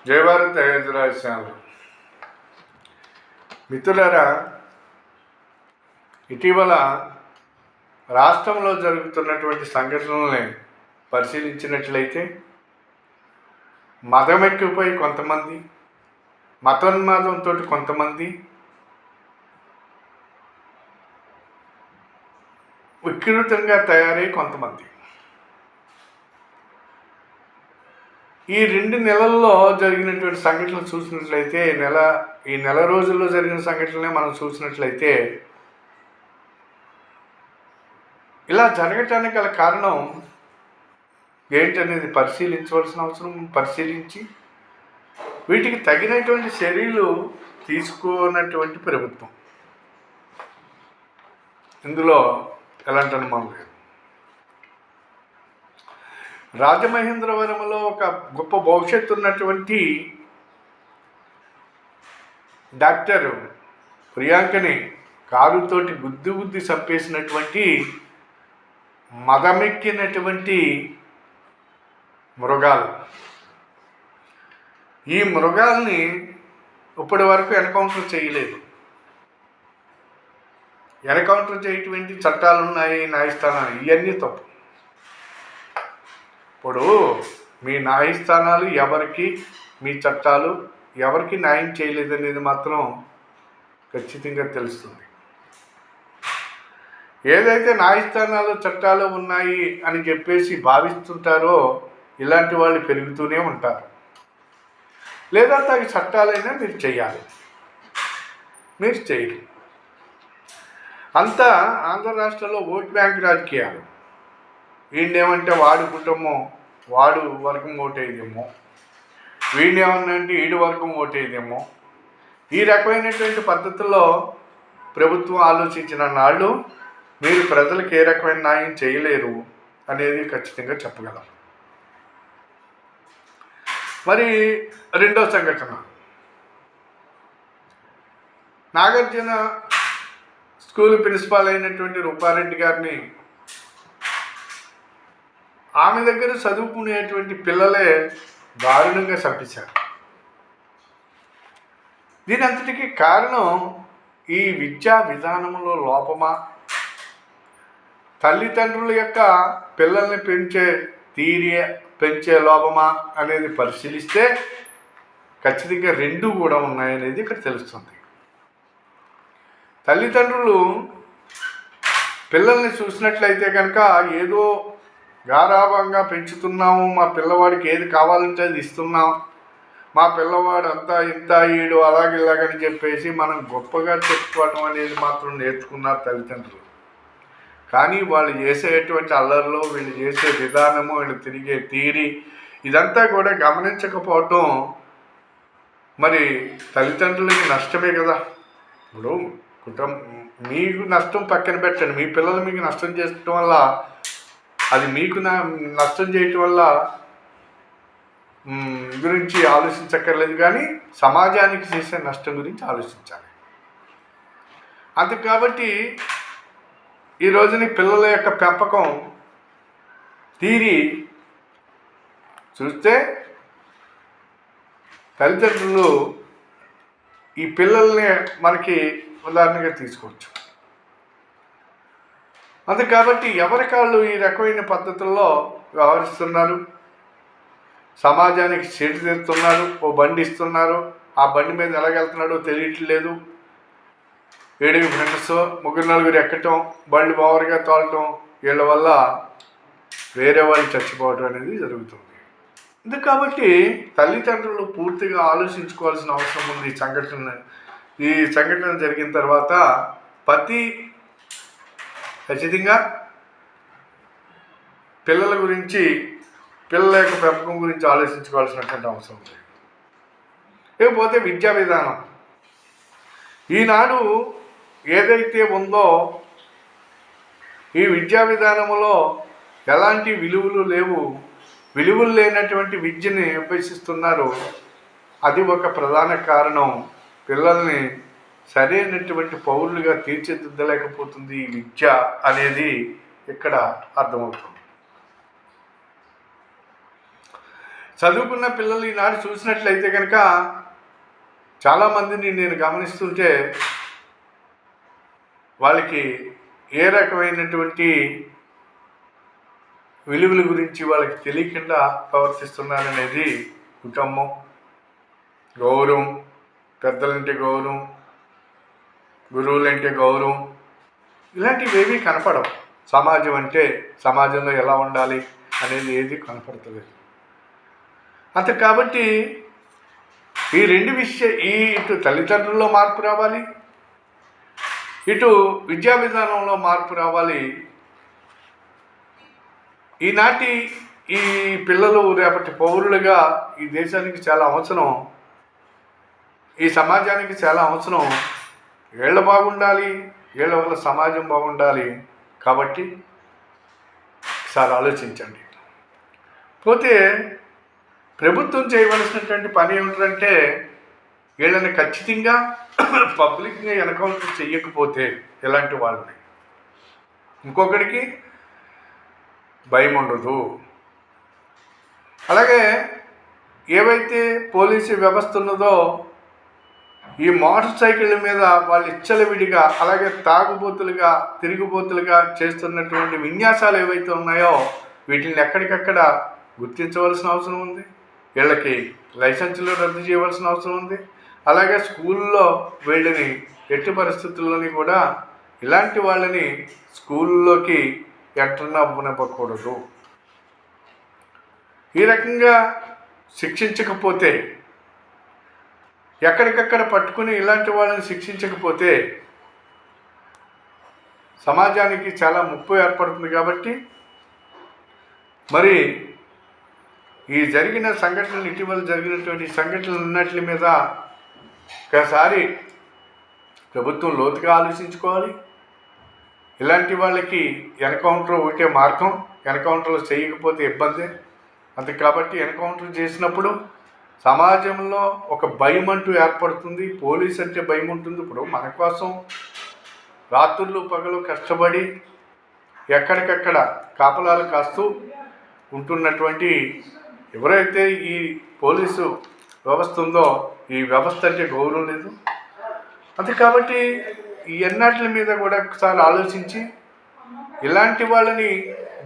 జై భారత్ రాజస్థాన్ మిత్రులారా, ఇటీవల రాష్ట్రంలో జరుగుతున్నటువంటి సంఘటనల్ని పరిశీలించినట్లయితే మదమెక్కిపోయి కొంతమంది, మతోన్మాదంతో కొంతమంది, వికృతంగా తయారై కొంతమంది, ఈ 2 నెలల్లో జరిగినటువంటి సంఘటనలు చూసినట్లయితే ఈ నెల రోజుల్లో జరిగిన సంఘటనలే మనం చూసినట్లయితే ఇలా జరగటానికి గల కారణం ఏంటనేది పరిశీలించవలసిన అవసరం, పరిశీలించి వీటికి తగినటువంటి చర్యలు తీసుకున్నటువంటి ప్రభుత్వం. ఇందులో ఎలాంటి అనుమానం లేదు. రాజమహేంద్రవరంలో ఒక గొప్ప భవిష్యత్తు ఉన్నటువంటి డాక్టర్ ప్రియాంకని కారుతోటి గుద్ది చంపేసినటువంటి మదమెక్కినటువంటి మృగాలు. ఈ మృగాల్ని ఇప్పటి వరకు ఎన్కౌంటర్ చేయలేదు. ఎన్కౌంటర్ చేయటువంటి చట్టాలు ఉన్నాయి, న్యాయస్థానాలు, ఇవన్నీ తప్పు. ఇప్పుడు మీ న్యాయస్థానాలు ఎవరికి, మీ చట్టాలు ఎవరికి న్యాయం చేయలేదనేది మాత్రం ఖచ్చితంగా తెలుస్తుంది. ఏదైతే న్యాయస్థానాలు చట్టాలు ఉన్నాయి అని చెప్పేసి భావిస్తుంటారో ఇలాంటి వాళ్ళు పెరుగుతూనే ఉంటారు. లేదా తగిన చట్టాలైనా మీరు చేయాలి, మీరు చేయరు. అంతా ఆంధ్ర రాష్ట్రంలో ఓట్ బ్యాంక్ రాజకీయాలు. వీడినేమంటే వాడి కుటుంబం వాడు వర్గం ఓటేదేమో, వీడినేమన్నంటే ఈడు వర్గం ఓటేదేమో. ఈ రకమైనటువంటి పద్ధతుల్లో ప్రభుత్వం ఆలోచించిన నాళ్ళు మీరు ప్రజలకు ఏ రకమైన న్యాయం చేయలేరు అనేది ఖచ్చితంగా చెప్పగలం. మరి రెండో సంఘటన, నాగార్జున స్కూల్ ప్రిన్సిపాల్ అయినటువంటి రూపారెడ్డి గారిని ఆమె దగ్గర చదువుకునేటువంటి పిల్లలే దారుణంగా చంపేశారు. దీని అంతటికీ కారణం ఈ విద్యా విధానంలో లోపమా, తల్లిదండ్రుల యొక్క పిల్లల్ని పెంచే లోపమా అనేది పరిశీలిస్తే ఖచ్చితంగా 2 కూడా ఉన్నాయనేది ఇక్కడ తెలుస్తుంది. తల్లిదండ్రులు పిల్లల్ని చూసినట్లయితే కనుక ఏదో గారాభంగా పెంచుతున్నాము, మా పిల్లవాడికి ఏది కావాలంటే అది ఇస్తున్నాం, మా పిల్లవాడు అంతా ఇంత ఈడు అలాగిలాగని చెప్పేసి మనం గొప్పగా చెప్పుకోవడం అనేది మాత్రం నేర్చుకున్నారు తల్లిదండ్రులు. కానీ వాళ్ళు చేసేటువంటి అల్లర్లో, వీళ్ళు చేసే విధానము, వీళ్ళు తిరిగే తీరి, ఇదంతా కూడా గమనించకపోవటం మరి తల్లిదండ్రులకి నష్టమే కదా. ఇప్పుడు మీకు నష్టం పక్కన పెట్టండి, మీ పిల్లలు మీకు నష్టం చేయటం వల్ల, అది మీకు నష్టం చేయటం వల్ల గురించి ఆలోచించక్కర్లేదు, కానీ సమాజానికి చేసే నష్టం గురించి ఆలోచించాలి. అది కాబట్టి ఈ రోజుని పిల్లల యొక్క పెంపకం తీరి చూస్తే తల్లిదండ్రులు ఈ పిల్లల్ని మనకి ఉదాహరణగా తీసుకోవచ్చు. అంతే కాబట్టి ఎవరికాళ్ళు ఈ రకమైన పద్ధతుల్లో వ్యవహరిస్తున్నారు, సమాజానికి చేటు తీరుతున్నారు. ఓ బండి ఇస్తున్నారు, ఆ బండి మీద ఎలాగెళ్తున్నాడో తెలియట్లేదు. 7 ఫ్రెండ్స్ 3-4 ఎక్కటం, బండి ఓవర్గా తోలటం, వీళ్ళ వల్ల వేరే వాళ్ళు చచ్చిపోవడం అనేది జరుగుతుంది. ఎందుకు కాబట్టి తల్లిదండ్రులు పూర్తిగా ఆలోచించుకోవాల్సిన అవసరం ఉంది. ఈ సంఘటన జరిగిన తర్వాత ఖచ్చితంగా పిల్లల గురించి, పిల్లల యొక్క పెంపకం గురించి ఆలోచించుకోవాల్సినటువంటి అవసరం ఉంది. లేకపోతే విద్యా విధానం ఈనాడు ఏదైతే ఉందో ఈ విద్యా విధానంలో ఎలాంటి విలువలు లేవు, విలువలు లేనటువంటి విద్యని అభ్యసిస్తున్నారు. అది ఒక ప్రధాన కారణం. పిల్లల్ని సరైనటువంటి పౌరులుగా తీర్చిదిద్దలేకపోతుంది ఈ విద్య అనేది ఇక్కడ అర్థమవుతుంది. చదువుకున్న పిల్లలు ఈనాడు చూసినట్లయితే కనుక చాలామందిని నేను గమనిస్తుంటే వాళ్ళకి ఏ రకమైనటువంటి విలువల గురించి వాళ్ళకి తెలియకుండా ప్రవర్తిస్తున్నారనేది కుటుంబం, గౌరవం, పెద్దలంటే గౌరవం, గురువులంటే గౌరవం, ఇలాంటివి ఏమీ కనపడవు. సమాజం అంటే సమాజంలో ఎలా ఉండాలి అనేది ఏది కనపడతలేదు. అంతే కాబట్టి ఈ రెండు ఇటు తల్లిదండ్రుల్లో మార్పు రావాలి, ఇటు విద్యా విధానంలో మార్పు రావాలి. ఈనాటి ఈ పిల్లలు రేపటి పౌరులుగా ఈ దేశానికి చాలా అవసరం, ఈ సమాజానికి చాలా అవసరం. వీళ్ళ బాగుండాలి, వీళ్ళ వల్ల సమాజం బాగుండాలి. కాబట్టి ఒకసారి ఆలోచించండి. పోతే ప్రభుత్వం చేయవలసినటువంటి పని ఏమిటంటే వీళ్ళని ఖచ్చితంగా పబ్లిక్గా ఎన్కౌంటర్ చేయకపోతే ఇలాంటి వాళ్ళని ఇంకొకరికి భయం ఉండదు. అలాగే ఏవైతే పోలీసు వ్యవస్థ ఉన్నదో ఈ మోటార్ సైకిళ్ళ మీద వాళ్ళు ఇచ్చలవిడిగా అలాగే తాగుబోతులుగా తిరుగుబోతులుగా చేస్తున్నటువంటి విన్యాసాలు ఏవైతే ఉన్నాయో వీటిని ఎక్కడికక్కడ గుర్తించవలసిన అవసరం ఉంది. వీళ్ళకి లైసెన్సులు రద్దు చేయవలసిన అవసరం ఉంది. అలాగే స్కూల్లో వీళ్ళని ఎట్టి పరిస్థితుల్లోని కూడా ఇలాంటి వాళ్ళని స్కూల్లోకి ఎంటర్ అవ్వనివ్వకూడదు. ఈ రకంగా శిక్షించకపోతే, ఎక్కడికక్కడ పట్టుకుని ఇలాంటి వాళ్ళని శిక్షించకపోతే సమాజానికి చాలా ముప్పు ఏర్పడుతుంది. కాబట్టి మరి ఈ జరిగిన సంఘటనలు, ఇటీవల జరిగినటువంటి సంఘటనలు అన్నిటి మీద ఒకసారి ప్రభుత్వం లోతుగా ఆలోచించుకోవాలి. ఇలాంటి వాళ్ళకి ఎన్కౌంటర్ ఒకటే మార్గం, ఎన్కౌంటర్లు చేయకపోతే ఇబ్బంది. అంతే కాబట్టి ఎన్కౌంటర్ చేసినప్పుడు సమాజంలో ఒక భయం అంటూ ఏర్పడుతుంది. పోలీస్ అంటే భయం ఉంటుంది. ఇప్పుడు మన కోసం రాత్రులు పగలు కష్టపడి ఎక్కడికక్కడ కాపలాలు కాస్తూ ఉంటున్నటువంటి ఎవరైతే ఈ పోలీసు వ్యవస్థ ఉందో ఈ వ్యవస్థ అంటే గౌరవం లేదు. అంతే కాబట్టి ఈ ఎన్నాటి మీద కూడా ఒకసారి ఆలోచించి ఇలాంటి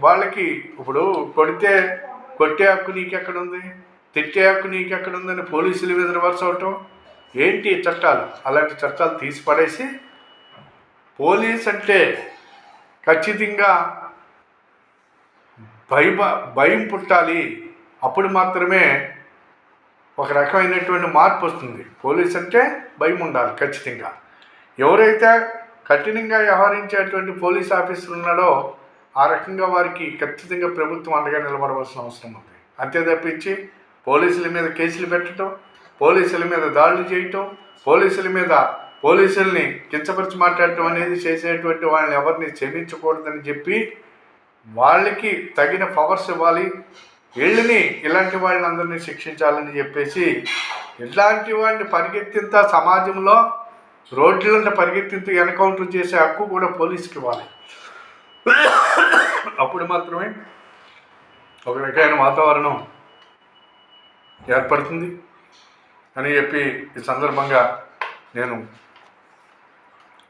వాళ్ళకి ఇప్పుడు కొట్టే హక్కు నీకెక్కడుంది, తిట్టే హక్కు నీకెక్కడుందని పోలీసుల మీద రివర్స్ అవటం ఏంటి చట్టాలు? అలాంటి చట్టాలు తీసి పడేసి పోలీస్ అంటే ఖచ్చితంగా భయం పుట్టాలి. అప్పుడు మాత్రమే ఒక రకమైనటువంటి మార్పు వస్తుంది. పోలీస్ అంటే భయం ఉండాలి ఖచ్చితంగా. ఎవరైతే కఠినంగా వ్యవహరించేటువంటి పోలీస్ ఆఫీసర్ ఉన్నాడో ఆ రకంగా వారికి ఖచ్చితంగా ప్రభుత్వం అండగా నిలబడవలసిన అవసరం ఉంది. అంతే తప్పించి పోలీసుల మీద కేసులు పెట్టడం, పోలీసుల మీద దాడులు చేయటం, పోలీసుల్ని కించపరిచి మాట్లాడటం అనేది చేసేటువంటి వాళ్ళని ఎవరిని క్షమించకూడదని చెప్పి వాళ్ళకి తగిన పవర్స్ ఇవ్వాలి. ఇలాంటి వాళ్ళని అందరినీ శిక్షించాలని చెప్పేసి ఇలాంటి వాడిని పరిగెత్తింత సమాజంలో రోడ్లంటే పరిగెత్తింత ఎన్కౌంటర్ చేసే హక్కు కూడా పోలీసుకి ఇవ్వాలి. అప్పుడు మాత్రమే ఒక రకమైన వాతావరణం ఏర్పడుతుంది అని చెప్పి ఈ సందర్భంగా నేను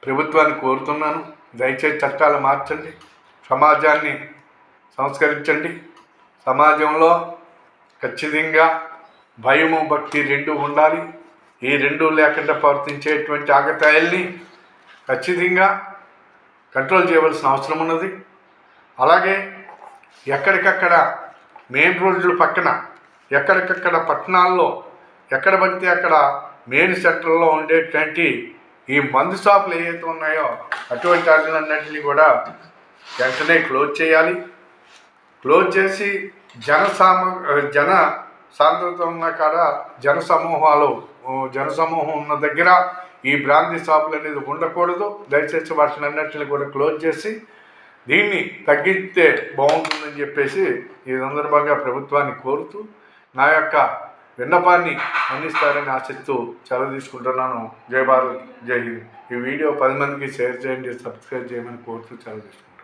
ప్రభుత్వాన్ని కోరుతున్నాను. దయచేసి చట్టాలు మార్చండి, సమాజాన్ని సంస్కరించండి. సమాజంలో ఖచ్చితంగా భయము భక్తి రెండు ఉండాలి. ఈ రెండు లేకుండా ప్రవర్తించేటువంటి ఆగతాయిల్ని ఖచ్చితంగా కంట్రోల్ చేయవలసిన అవసరం ఉన్నది. అలాగే ఎక్కడికక్కడ మెయిన్ రోడ్ల పక్కన ఎక్కడికక్కడ పట్టణాల్లో ఎక్కడ పడితే అక్కడ మెయిన్ సెంటర్లో ఉండేటువంటి ఈ మందు షాపులు ఏవైతే ఉన్నాయో అటువంటి వాటిలన్నింటినీ కూడా వెంటనే క్లోజ్ చేయాలి. క్లోజ్ చేసి జన సాంద్రత ఉన్న కాడ జనసమూహం ఉన్న దగ్గర ఈ బ్రాంతి షాపులు అనేది ఉండకూడదు. దయచేసి వాటిని అన్నింటినీ కూడా క్లోజ్ చేసి దీన్ని తగ్గిస్తే బాగుంటుందని చెప్పేసి ఈ సందర్భంగా ప్రభుత్వాన్ని కోరుతూ నా యొక్క విన్నపాన్ని అందిస్తారని ఆశిస్తూ సెలవు తీసుకుంటున్నాను. జై భారత్, జై హింద్. ఈ వీడియో 10 మందికి షేర్ చేయండి, సబ్స్క్రైబ్ చేయమని కోరుతూ సెలవు తీసుకుంటాను.